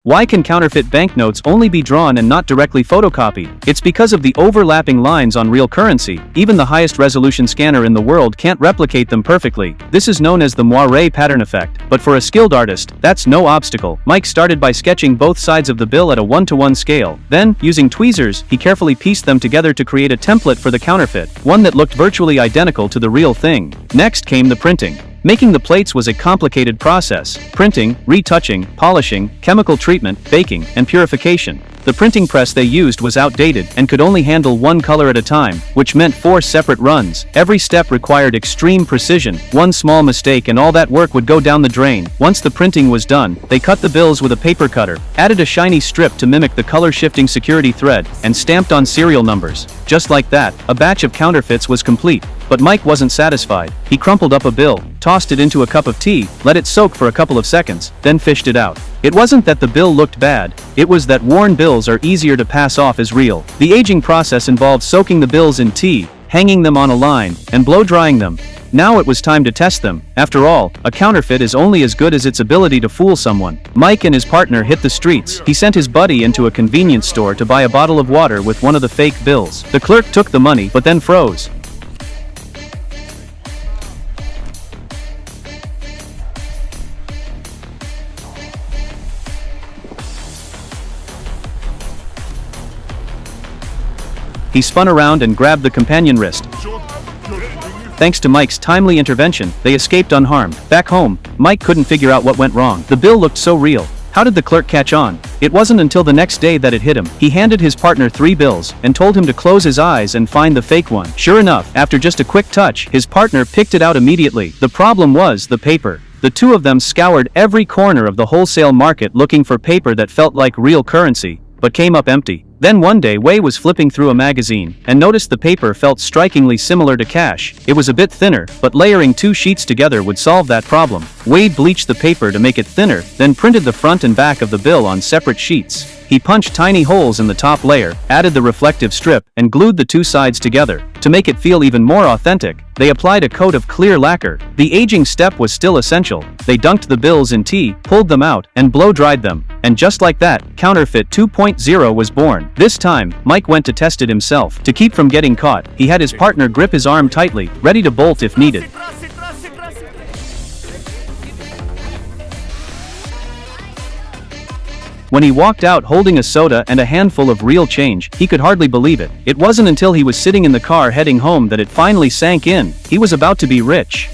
Why can counterfeit banknotes only be drawn and not directly photocopied? It's because of the overlapping lines on real currency. Even the highest resolution scanner in the world can't replicate them perfectly. This is known as the moire pattern effect. But for a skilled artist, that's no obstacle. Mike started by sketching both sides of the bill at a 1:1 scale. Then, using tweezers, he carefully pieced them together to create a template for the counterfeit, one that looked virtually identical to the real thing. Next came the printing. Making the plates was a complicated process: printing, retouching, polishing, chemical treatment, baking, and purification. The printing press they used was outdated and could only handle one color at a time, which meant 4 separate runs. Every step required extreme precision. One small mistake and all that work would go down the drain. Once the printing was done, they cut the bills with a paper cutter, added a shiny strip to mimic the color-shifting security thread, and stamped on serial numbers. Just like that, a batch of counterfeits was complete. But Mike wasn't satisfied. He crumpled up a bill, tossed it into a cup of tea, let it soak for a couple of seconds, then fished it out. It wasn't that the bill looked bad, it was that worn bills are easier to pass off as real. The aging process involved soaking the bills in tea, hanging them on a line, and blow-drying them. Now it was time to test them. After all, a counterfeit is only as good as its ability to fool someone. Mike and his partner hit the streets. He sent his buddy into a convenience store to buy a bottle of water with one of the fake bills. The clerk took the money, but then froze. He spun around and grabbed the companion wrist. Thanks to Mike's timely intervention, they escaped unharmed. Back home, Mike couldn't figure out what went wrong. The bill looked so real. How did the clerk catch on? It wasn't until the next day that it hit him. He handed his partner 3 bills and told him to close his eyes and find the fake one. Sure enough, after just a quick touch, his partner picked it out immediately. The problem was the paper. The two of them scoured every corner of the wholesale market looking for paper that felt like real currency, but came up empty. Then one day Wei was flipping through a magazine and noticed the paper felt strikingly similar to cash. It was a bit thinner, but layering 2 sheets together would solve that problem. Wei bleached the paper to make it thinner, then printed the front and back of the bill on separate sheets. He punched tiny holes in the top layer, added the reflective strip, and glued the 2 sides together. To make it feel even more authentic, they applied a coat of clear lacquer. The aging step was still essential. They dunked the bills in tea, pulled them out, and blow-dried them. And just like that, Counterfeit 2.0 was born. This time, Mike went to test it himself. To keep from getting caught, he had his partner grip his arm tightly, ready to bolt if needed. When he walked out holding a soda and a handful of real change, he could hardly believe it. It wasn't until he was sitting in the car heading home that it finally sank in. He was about to be rich.